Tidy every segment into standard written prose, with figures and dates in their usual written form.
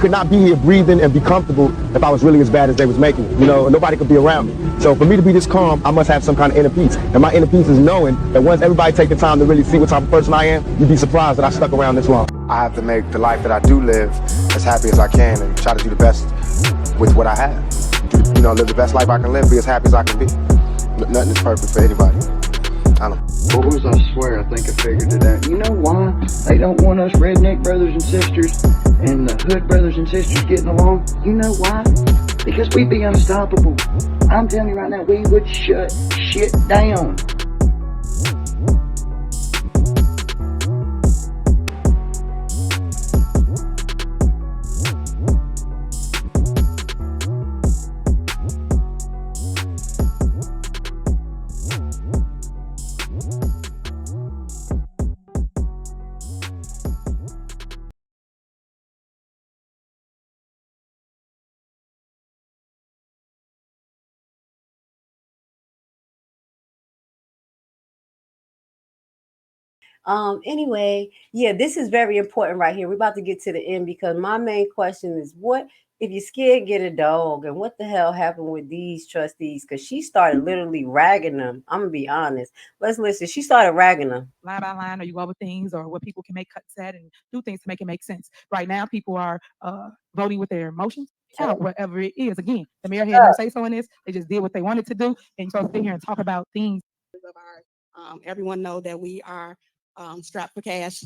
could not be here breathing and be comfortable if I was really as bad as they was making it. You know, nobody could be around me. So for me to be this calm, I must have some kind of inner peace. And my inner peace is knowing that once everybody take the time to really see what type of person I am, you'd be surprised that I stuck around this long. I have to make the life that I do live as happy as I can and try to do the best with what I have. You know, live the best life I can live, be as happy as I can be. Nothing is perfect for anybody. I don't know. Boys, I swear, I think I figured it out. You know why they don't want us redneck brothers and sisters and the hood brothers and sisters getting along? You know why? Because we'd be unstoppable. I'm telling you right now, we would shut shit down. Anyway, yeah, this is very important right here. We're about to get to the end because my main question is what if you're scared, get a dog. And what the hell happened with these trustees? Because she started literally ragging them. I'm gonna be honest. Let's listen. She started ragging them. Line by line, or you go over things or what people can make cuts at and do things to make it make sense. Right now, people are voting with their emotions out, whatever it is. Again, the mayor had no say so in this. They just did what they wanted to do. And you're supposed to sit here and talk about things. Of our, everyone know that we are strapped for cash,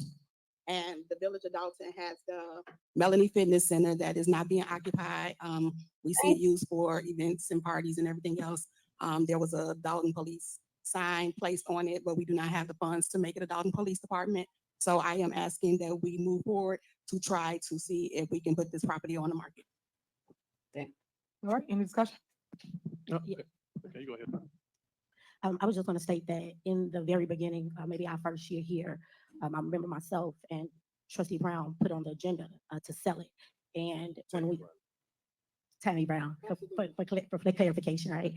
and the Village of Dalton has the Melanie Fitness Center that is not being occupied. We see it used for events and parties and everything else. There was a Dalton Police sign placed on it, but we do not have the funds to make it a Dalton Police Department. So I am asking that we move forward to try to see if we can put this property on the market. All right, any discussion? Okay, you go ahead. I was just going to state that in the very beginning, maybe our first year here, I remember myself and Trustee Brown put on the agenda to sell it. And when we, Tammy Brown, for clarification, right?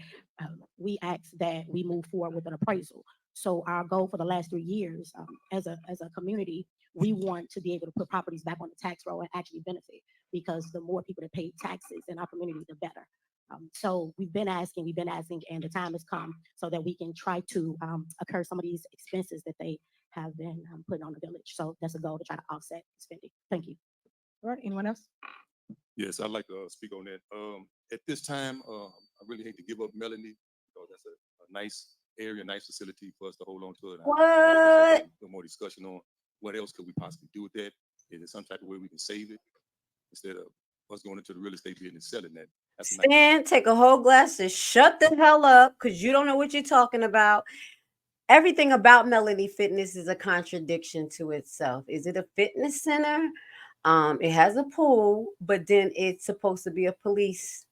We asked that we move forward with an appraisal. So our goal for the last 3 years, as a community, we want to be able to put properties back on the tax roll and actually benefit, because the more people that pay taxes in our community, the better. So we've been asking, and the time has come so that we can try to occur some of these expenses that they have been putting on the village. So that's a goal, to try to offset spending. Thank you. All right, anyone else? Yes, I'd like to speak on that. At this time, I really hate to give up Melanie, because that's a nice area, nice facility for us to hold on to it. What? A little more discussion on what else could we possibly do with that. Is there some type of way we can save it instead of us going into the real estate business and selling that? Stan, take a whole glass and shut the hell up, because you don't know what you're talking about. Everything about Melanie Fitness is a contradiction to itself. Is it a fitness center? It has a pool, but then it's supposed to be a police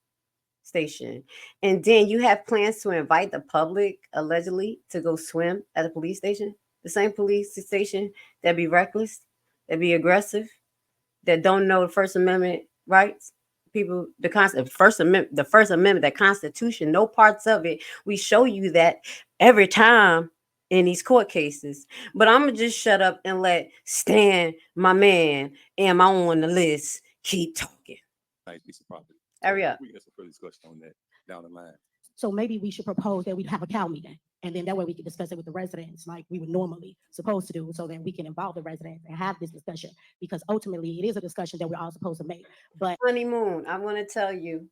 station. And then you have plans to invite the public, allegedly, to go swim at a police station. The same police station that be reckless, that be aggressive, that don't know the First Amendment rights. People, the First Amendment, the Constitution, no parts of it. We show you that every time in these court cases. But I'm gonna just shut up and let Stan, my man, and my on the list keep talking. Nice piece of property. Hurry up. We can get some further discussion on that down the line. So maybe we should propose that we have a CAL meeting, and then that way we can discuss it with the residents like we would normally supposed to do, so that we can involve the residents and have this discussion, because ultimately it is a discussion that we're all supposed to make. But Honeymoon, I'm gonna tell you,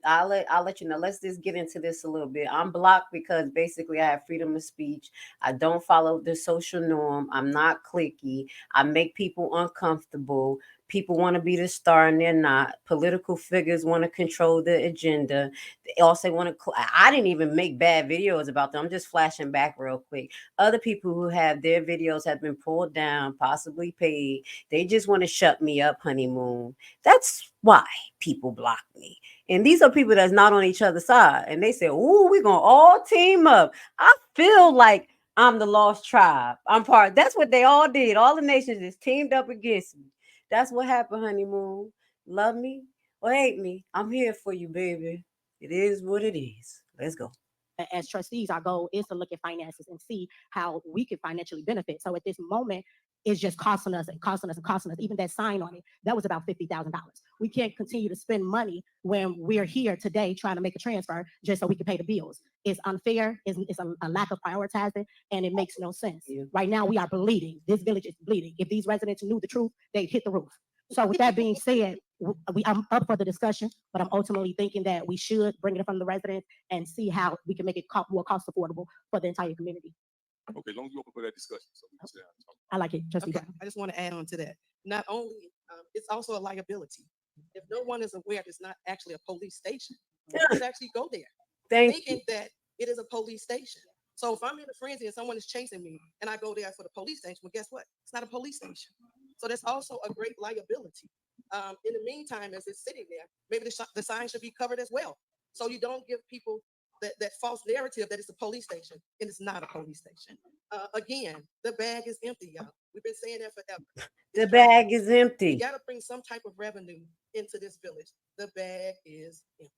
I'll let you know. Let's just get into this a little bit. I'm blocked because basically I have freedom of speech. I don't follow the social norm. I'm not cliquey. I make people uncomfortable. People want to be the star and they're not. Political figures want to control the agenda. They also want to. I didn't even make bad videos about them. I'm just flashing back real quick. Other people who have their videos have been pulled down, possibly paid. They just want to shut me up, honeymoon. That's why people block me. And these are people that's not on each other's side. And they say, "Ooh, we're gonna all team up." I feel like I'm the lost tribe. I'm part. That's what they all did. All the nations just teamed up against me. That's what happened, honeymoon. Love me or hate me, I'm here for you, baby. It is what it is. Let's go. as trustees, our goal is to look at finances and see how we can financially benefit. So at this moment, is just costing us and costing us and costing us. Even that sign on it, that was about $50,000. We can't continue to spend money when we're here today trying to make a transfer just so we can pay the bills. It's unfair. It's a lack of prioritizing, and it makes no sense. Right now, we are bleeding. This village is bleeding. If these residents knew the truth, they'd hit the roof. So with that being said, I'm up for the discussion, but I'm ultimately thinking that we should bring it from the residents and see how we can make it more cost affordable for the entire community. Okay, long as you open for that discussion. So we can sit down and talk. I like it, Trustee Okay, Brown. I just want to add on to that. Not only, it's also a liability. If no one is aware, it's not actually a police station. You could actually go there thinking that it is a police station. So if I'm in a frenzy and someone is chasing me and I go there for the police station, well, guess what? It's not a police station. So that's also a great liability. In the meantime, as it's sitting there, maybe the sign should be covered as well. So you don't give people that false narrative that it's a police station, and it's not a police station. Again, the bag is empty, y'all. We've been saying that forever. The bag is We empty. got to bring some type of revenue into this village. The bag is empty.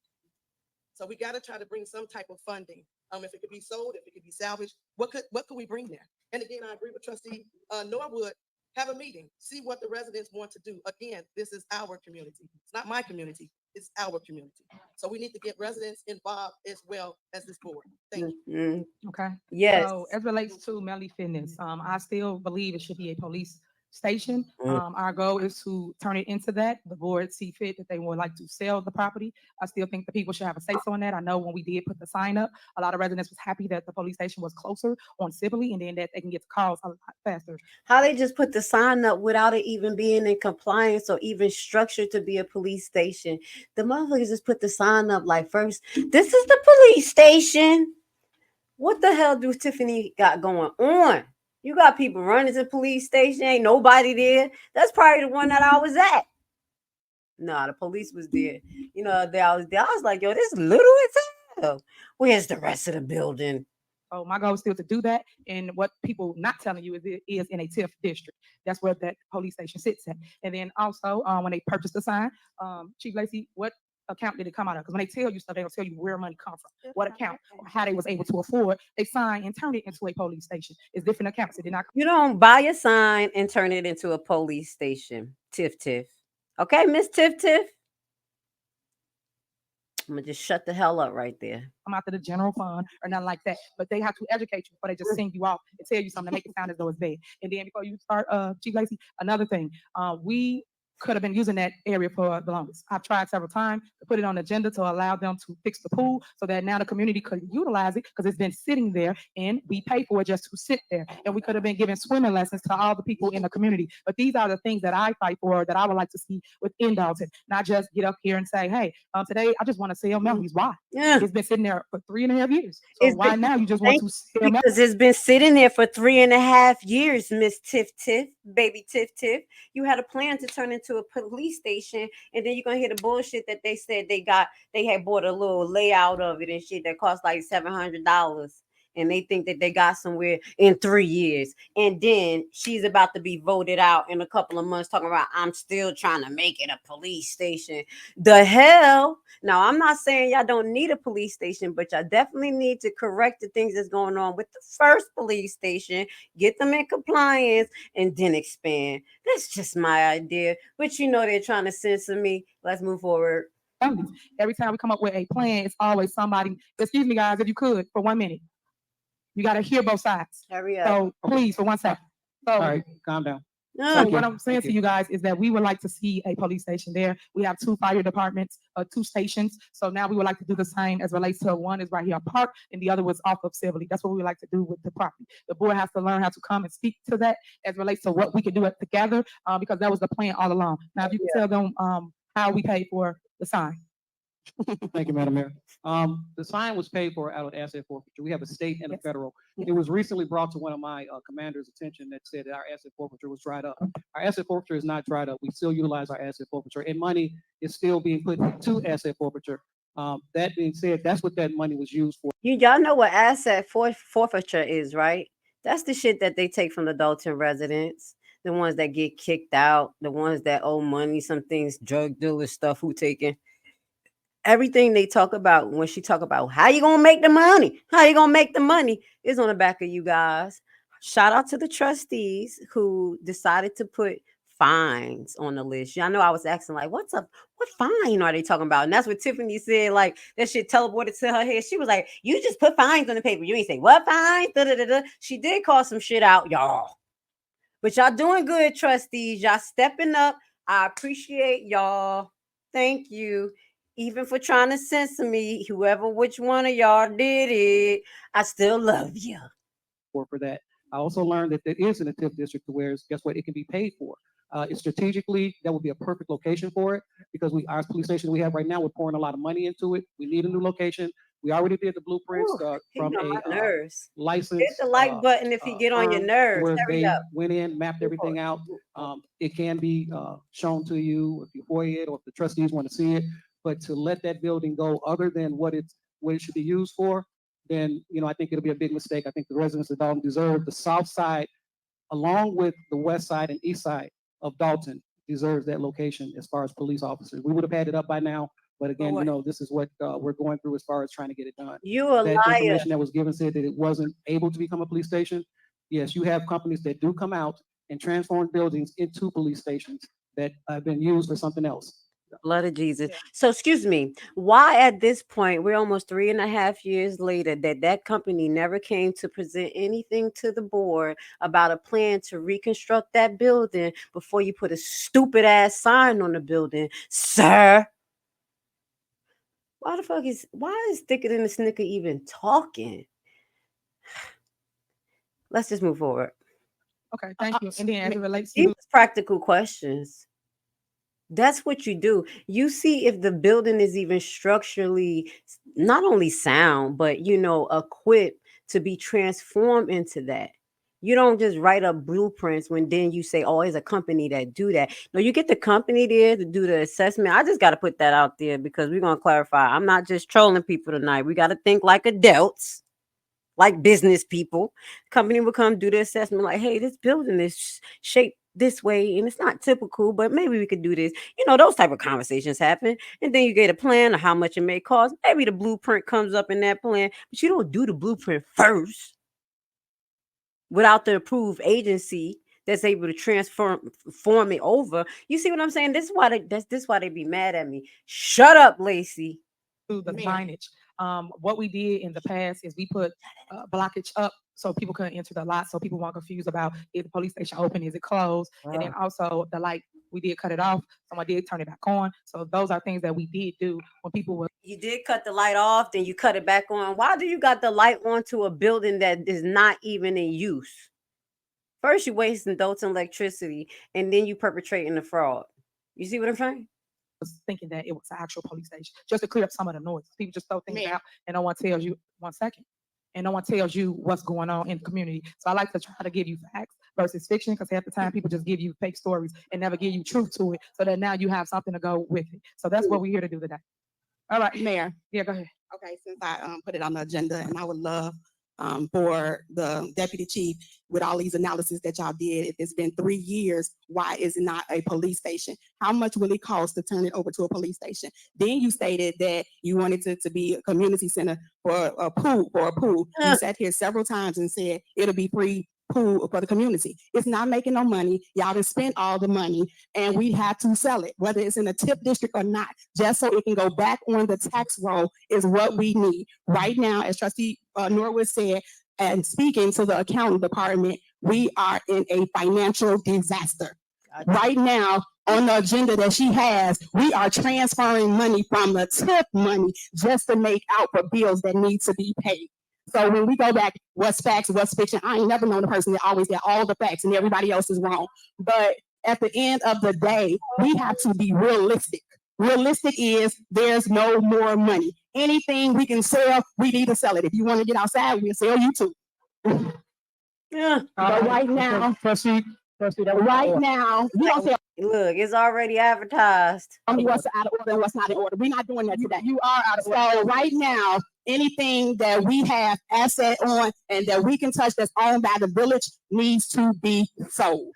So we got to try to bring some type of funding. If it could be sold, if it could be salvaged, what could we bring there? And again, I agree with Trustee Norwood. Have a meeting, see what the residents want to do. Again, this is our community. It's not my community. It's our community. So we need to get residents involved as well as this board. Thank you. Okay. Yes. So as relates to Melanie Fitness, I still believe it should be a police station. Our goal is to turn it into that. The board see fit that they would like to sell the property. I still think the people should have a say so on that. I know when we did put the sign up, a lot of residents was happy that the police station was closer on Sibley, and then that they can get the calls a lot faster. How they just put the sign up without it even being in compliance or even structured to be a police station. The motherfuckers just put the sign up like, first, this is the police station. What the hell do Tiffany got going on? You got people running to the police station, ain't nobody there. That's probably the one that I was at. No, the police was there. You know, I was like, yo, this is little as hell. Where's the rest of the building? So my goal is still to do that. And what people not telling you is it is in a TIF district. That's where that police station sits at. And then also when they purchased the sign, Chief Lacey, what account did it come out of? Because when they tell you stuff, they don't tell you where money come from, what account, or how they was able to afford a sign and turn it into a police station. It's different accounts. It did not. You don't buy a sign and turn it into a police station. Tiff. Okay, Miss Tiff. I'm gonna just shut the hell up right there. Come out to the general fund or nothing like that. But they have to educate you before they just send you off and tell you something to make it sound as though it's bad. And then before you start, Chief Lacey, another thing, we could have been using that area for the longest. I've tried several times to put it on the agenda to allow them to fix the pool so that now the community could utilize it because it's been sitting there and we pay for it just to sit there. And we could have been giving swimming lessons to all the people in the community. But these are the things that I fight for, that I would like to see within Dalton, not just get up here and say, hey, today I just want to sell Melanies. Why? Yeah. It's been sitting there for 3.5 years. So why now you just want to sell Melanies? Because it's been sitting there for 3.5 years, Miss Tiff, baby Tiff. You had a plan to turn into a police station, and then you're gonna hear the bullshit that they said they had bought a little layout of it and shit that cost like $700. And they think that they got somewhere in 3 years. And then she's about to be voted out in a couple of months talking about, I'm still trying to make it a police station. The hell? Now, I'm not saying y'all don't need a police station, but y'all definitely need to correct the things that's going on with the first police station, get them in compliance, and then expand. That's just my idea. But you know they're trying to censor me. Let's move forward. Every time we come up with a plan, it's always somebody, excuse me, guys, if you could, for 1 minute. You got to hear both sides. Hurry up. So please, for 1 second. So, All right, calm down. So what I'm saying to you guys is that we would like to see a police station there. We have 2 fire departments, 2 stations. So now we would like to do the same as relates to one is right here at Park and the other was off of Sibley. That's what we would like to do with the property. The board has to learn how to come and speak to that as relates to what we can do it together because that was the plan all along. Now, if you can tell them how we paid for the sign. Thank you, Madam Mayor. The sign was paid for out of asset forfeiture. We have a state and a federal. It was recently brought to one of my commander's attention that said that our asset forfeiture was dried up. Our asset forfeiture is not dried up. We still utilize our asset forfeiture and money is still being put into asset forfeiture. That being said, that's what that money was used for. Y'all know what asset forfeiture is, right? That's the shit that they take from the Dalton residents. The ones that get kicked out, the ones that owe money, some things, drug dealers, stuff, who taking. Everything they talk about when she talk about how you gonna make the money, is on the back of you guys. Shout out to the trustees who decided to put fines on the list. Y'all know I was asking like, what fine are they talking about? And that's what Tiffany said. Like that shit teleported to her head. She was like, you just put fines on the paper. You ain't say what fines? Da-da-da-da. She did call some shit out, y'all. But y'all doing good, trustees. Y'all stepping up. I appreciate y'all. Thank you. Even for trying to censor me, which one of y'all did it, I still love you. For that. I also learned that there is in the TIF district where, guess what, it can be paid for. It's strategically, that would be a perfect location for it because our police station we have right now, we're pouring a lot of money into it. We need a new location. We already did the blueprints from a licensed hit the like button if you get on your nerves. Where Hurry they up. went in, mapped everything out. It can be shown to you if you FOIA it or if the trustees want to see it. But to let that building go other than what it should be used for, then I think it'll be a big mistake. I think the residents of Dalton deserve the south side, along with the west side and east side of Dalton, deserves that location as far as police officers. We would have had it up by now, but again, this is what we're going through as far as trying to get it done. You a that liar. Information that was given said that it wasn't able to become a police station. Yes, you have companies that do come out and transform buildings into police stations that have been used for something else. Blood of Jesus. Yeah. So excuse me, why at this point, we're almost 3.5 years later, that company never came to present anything to the board about a plan to reconstruct that building before you put a stupid ass sign on the building, sir? Why is Thicker Than the Snicker even talking? Let's just move forward. Okay, thank you. And then as it relates these to practical questions. That's what you do. You see if the building is even structurally not only sound, but equipped to be transformed into that. You don't just write up blueprints when then you say, oh, it's a company that do that. No, you get the company there to do the assessment. I just got to put that out there because we're going to clarify. I'm not just trolling people tonight. We got to think like adults, like business people. The company will come do the assessment like, hey, this building is shaped this way and it's not typical, but maybe we could do this. Those type of conversations happen. And then you get a plan of how much it may cost. Maybe the blueprint comes up in that plan, but you don't do the blueprint first without the approved agency that's able to form it over. You see what I'm saying? This is why they be mad at me. Shut up, Lacey. The signage. What we did in the past is we put blockage up so people couldn't enter the lot, so people weren't confused about is the police station open, is it closed? Wow. And then also the light, we did cut it off. Someone did turn it back on. So those are things that we did do when people were. You did cut the light off, then you cut it back on. Why do you got the light onto a building that is not even in use? First, you wasting Dalton electricity, and then you perpetrating the fraud. You see what I'm saying? Thinking that it was an actual police station, just to clear up some of the noise. People just throw things out, and no one tells you 1 second, and no one tells you what's going on in the community. So I like to try to give you facts versus fiction, because half the time people just give you fake stories and never give you truth to it, so that now you have something to go with it. So that's what we're here to do today. All right, Mayor. Yeah, go ahead. Okay, since I put it on the agenda, and I would love for the deputy chief, with all these analysis that y'all did, if it's been 3 years, why is it not a police station? How much will it cost to turn it over to a police station? Then you stated that you wanted it to be a community center for a pool. You sat here several times and said it'll be free pool for the community. It's not making no money. Y'all done spent all the money, and we have to sell it, whether it's in a TIF district or not, just so it can go back on the tax roll is what we need. Right now, as Trustee Norwood said, and speaking to the accounting department, we are in a financial disaster. Right now, on the agenda that she has, we are transferring money from the TIF money just to make out for bills that need to be paid. So when we go back, what's facts, what's fiction? I ain't never known a person that always got all the facts and everybody else is wrong. But at the end of the day, we have to be realistic. Realistic is there's no more money. Anything we can sell, we need to sell it. If you want to get outside, we'll sell you too. Yeah. But right now, right now, you don't say. Look, it's already advertised. Tell me what's out of order and what's not in order. We're not doing that today. You are out of order. So right now, anything that we have asset on and that we can touch that's owned by the village needs to be sold.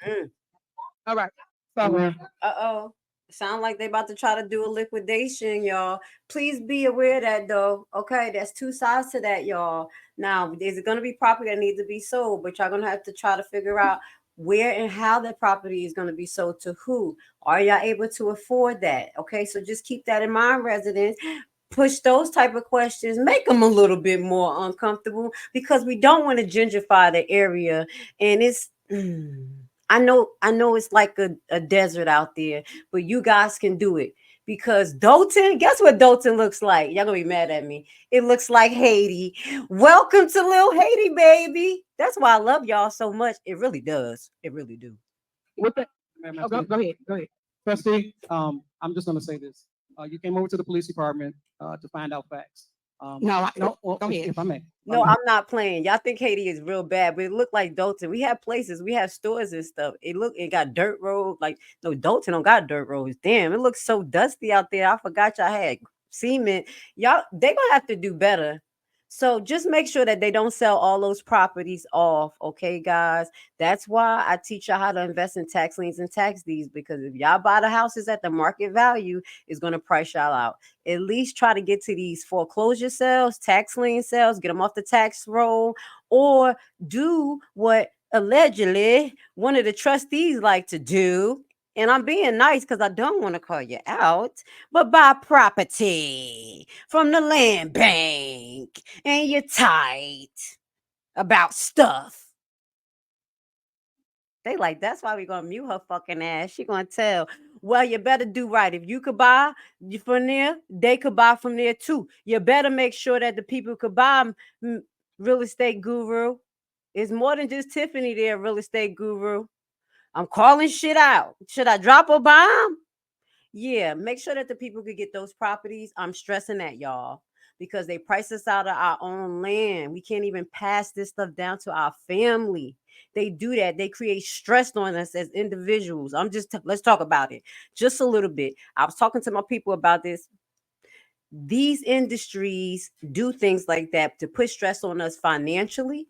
All right. So, Sound like they about to try to do a liquidation, y'all. Please be aware of that though. Okay, there's two sides to that, y'all. Now, is it going to be property that needs to be sold? But y'all going to have to try to figure out where and how that property is going to be sold to who. Are y'all able to afford that? Okay, so just keep that in mind, residents. Push those type of questions, make them a little bit more uncomfortable because we don't want to gentrify the area. And it's I know it's like a desert out there, but you guys can do it because Dalton, guess what Dalton looks like? Y'all gonna be mad at me. It looks like Haiti. Welcome to little Haiti, baby. That's why I love y'all so much. It really does. It really do. With the, Madam oh, go ahead. Go ahead. Trustee, I'm just gonna say this. You came over to the police department to find out facts. No, Well, go ahead. if I may. No, I'm not playing. Y'all think Haiti is real bad, but it looked like Dalton. We have places, we have stores and stuff. It got dirt road. Like, no, Dalton don't got dirt roads. Damn, it looks so dusty out there. I forgot y'all had cement. Y'all, they gonna have to do better. So just make sure that they don't sell all those properties off, okay, guys? That's why I teach y'all how to invest in tax liens and tax deeds, because if y'all buy the houses at the market value, it's gonna price y'all out. At least try to get to these foreclosure sales, tax lien sales, get them off the tax roll, or do what allegedly one of the trustees like to do. And I'm being nice because I don't want to call you out, but buy property from the land bank and you're tight about stuff. They like, that's why we gonna mute her fucking ass. She gonna tell. Well, you better do right. If you could buy from there, they could buy from there too. You better make sure that the people could buy real estate guru. It's more than just Tiffany there, real estate guru. I'm calling shit out. Should I drop a bomb? Yeah, make sure that the people could get those properties. I'm stressing that, y'all, because they price us out of our own land. We can't even pass this stuff down to our family. They do that. They create stress on us as individuals. Let's talk about it just a little bit. I was talking to my people about this. These industries do things like that to put stress on us financially,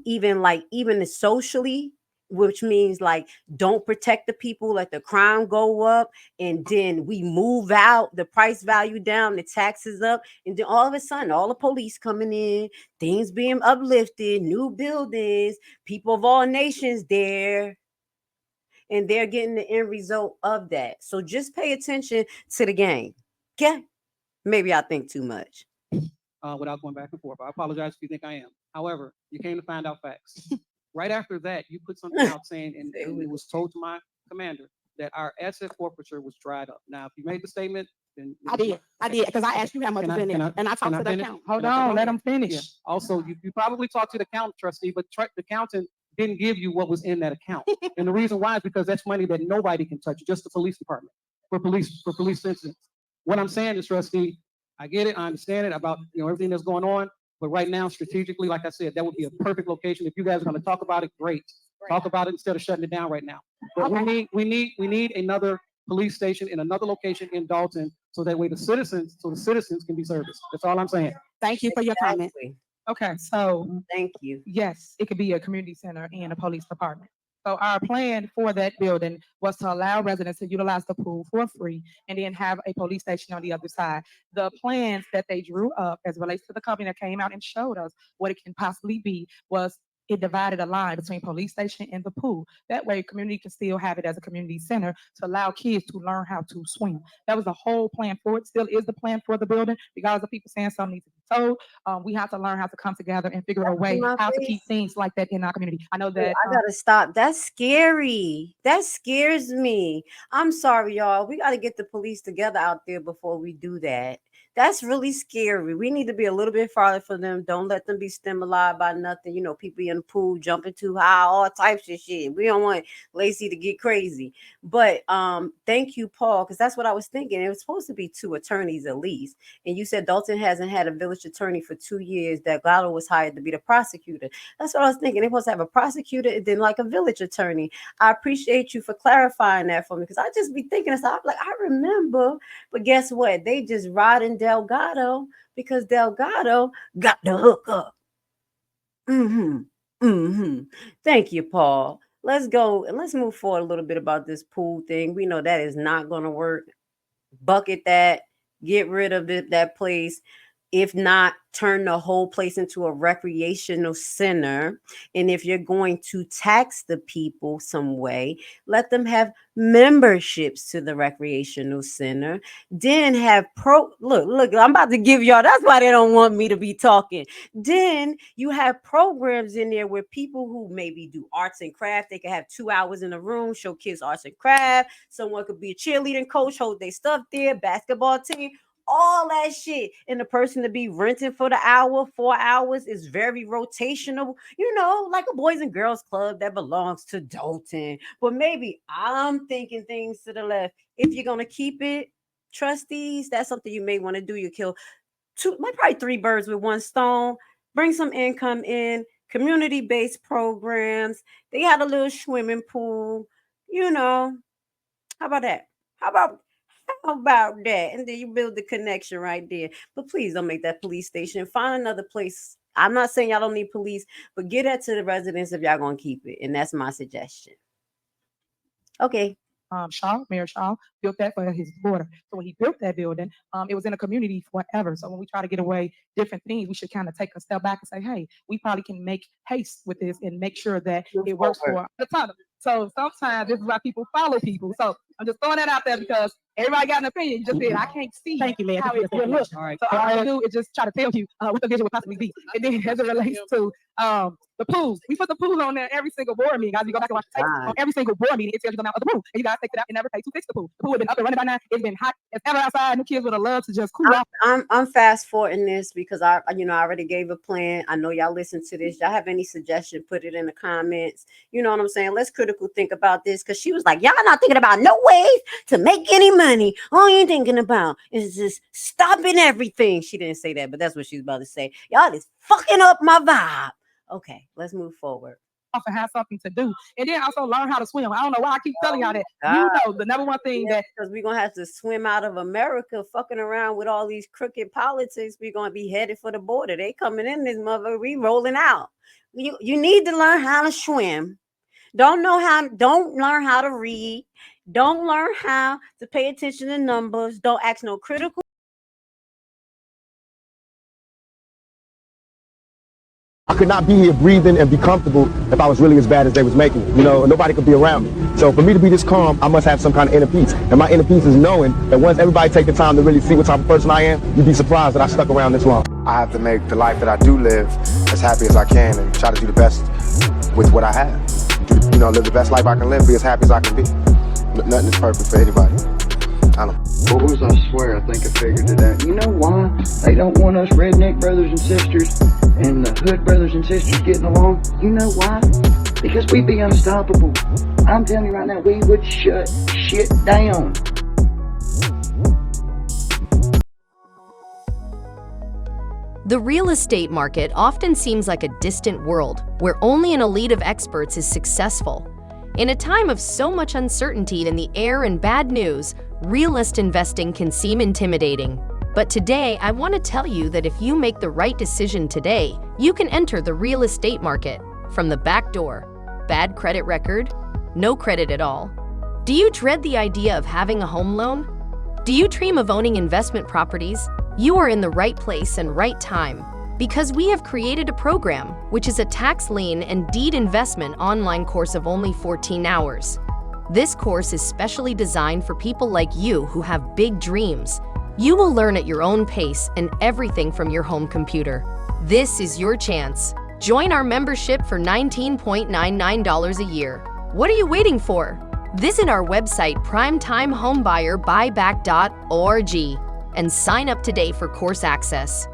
even socially, which means like don't protect the people, let the crime go up, and then we move out, the price value down, the taxes up, and then all of a sudden all the police coming in, things being uplifted, new buildings, people of all nations there, and they're getting the end result of that. So just pay attention to the game. Okay, maybe I think too much. Without going back and forth. I apologize if you think I am. However, you came to find out facts. Right after that, you put something out saying, and it was told to my commander that our asset forfeiture was dried up. Now, if you made the statement, then I did, because I asked you how much was in it, and I talked to the accountant. Hold on, let them finish. Yeah. Also, you probably talked to the accountant, trustee, but the accountant didn't give you what was in that account. And the reason why is because that's money that nobody can touch, just the police department for police incidents. What I'm saying is, trustee, I get it. I understand it about everything that's going on. But right now, strategically, like I said, that would be a perfect location. If you guys are going to talk about it, great. Talk about it instead of shutting it down right now. But we need another police station in another location in Dalton, so that way the citizens can be serviced. That's all I'm saying. Thank you for your comment. Okay, so Thank you. yes, it could be a community center and a police department. So our plan for that building was to allow residents to utilize the pool for free and then have a police station on the other side. The plans that they drew up as relates to the company that came out and showed us what it can possibly be was it divided a line between police station and the pool. That way community can still have it as a community center to allow kids to learn how to swim. That was the whole plan for it. Still is the plan for the building, because of people saying something needs to be told. We have to learn how to come together and figure out a way how to keep things like that in our community. I know that I gotta stop. That's scary. That scares me. I'm sorry, y'all. We gotta get the police together out there before we do that. That's really scary. We need to be a little bit farther for them. Don't let them be stimulated by nothing. People in the pool jumping too high, all types of shit. We don't want Lacey to get crazy. But thank you, Paul, because that's what I was thinking. It was supposed to be 2 attorneys at least. And you said Dalton hasn't had a village attorney for 2 years. That Gatto was hired to be the prosecutor. That's what I was thinking. They're supposed to have a prosecutor and then like a village attorney. I appreciate you for clarifying that for me, because I just be thinking this. I'm like, I remember, but guess what? They just riding Delgado because Delgado got the hook up. Thank you, Paul. let's go and let's move forward a little bit about this pool thing. We know that is not going to work. Bucket that, get rid of that place. If not, turn the whole place into a recreational center. And if you're going to tax the people some way, let them have memberships to the recreational center. Then have look, I'm about to give y'all, that's why they don't want me to be talking. Then you have programs in there where people who maybe do arts and craft, they can have 2 hours in a room, show kids arts and craft. Someone could be a cheerleading coach, hold their stuff there, basketball team, all that shit. And the person to be renting for the hour, 4 hours, is very rotational, like a boys and girls club that belongs to Dalton. But maybe I'm thinking things to the left. If you're going to keep it, trustees, that's something you may want to do. You kill probably 3 birds with 1 stone. Bring some income in, community-based programs. They had a little swimming pool, How about that? How about that? And then you build the connection right there. But please don't make that police station. Find another place. I'm not saying y'all don't need police, but get that to the residents if y'all gonna keep it. And that's my suggestion. Okay. Mayor Shaw built that for his daughter. So when he built that building, it was in a community forever. So when we try to get away different things, we should kind of take a step back and say, hey, we probably can make haste with this and make sure that it works for the ton. So sometimes this is why people follow people. So I'm just throwing that out there because everybody got an opinion. You just said, I can't see Thank you, Mayor. how it will look. All right. So all I can do is just try to tell you what the vision would possibly be. And then as it relates to the pools, we put the pools on there every single board meeting. Guys, you go back and watch the tapes. On every single board meeting, it tells you the amount of the pool. And you guys take it out and never pay to fix the pool. The pool has been up and running by now. It's been hot as ever outside. The kids would have loved to just cool off. I'm fast forwarding this because I already gave a plan. I know y'all listen to this. Y'all have any suggestion, put it in the comments. You know what I'm saying? Let's critical think about this, because she was like, y'all not thinking about no ways to make any money. All you're thinking about is just stopping everything. She didn't say that, but that's what she's about to say. Y'all is fucking up my vibe. Okay, let's move forward. And have something to do, and then also learn how to swim. I don't know why I keep telling y'all that. The number one thing because we're gonna have to swim out of America, fucking around with all these crooked politics. We're gonna be headed for the border. They coming in this mother, we rolling out. You need to learn how to swim. Don't learn how to read. Don't learn how to pay attention to numbers. Don't ask no critical. I could not be here breathing and be comfortable if I was really as bad as they was making it. Nobody could be around me. So for me to be this calm, I must have some kind of inner peace. And my inner peace is knowing that once everybody take the time to really see what type of person I am, you'd be surprised that I stuck around this long. I have to make the life that I do live as happy as I can and try to do the best with what I have. Live the best life I can live, be as happy as I can be. Nothing is perfect for anybody. I don't. Boys, I swear, I think I figured it out. You know why they don't want us redneck brothers and sisters and the hood brothers and sisters getting along? You know why? Because we'd be unstoppable. I'm telling you right now, we would shut shit down. The real estate market often seems like a distant world where only an elite of experts is successful. In a time of so much uncertainty in the air and bad news, realist investing can seem intimidating. But today, I want to tell you that if you make the right decision today, you can enter the real estate market from the back door. Bad credit record? No credit at all. Do you dread the idea of having a home loan? Do you dream of owning investment properties? You are in the right place and right time, because we have created a program which is a tax lien and deed investment online course of only 14 hours. This course is specially designed for people like you who have big dreams. You will learn at your own pace and everything from your home computer. This is your chance. Join our membership for $19.99 a year. What are you waiting for? Visit our website primetimehomebuyerBuyback.org and sign up today for course access.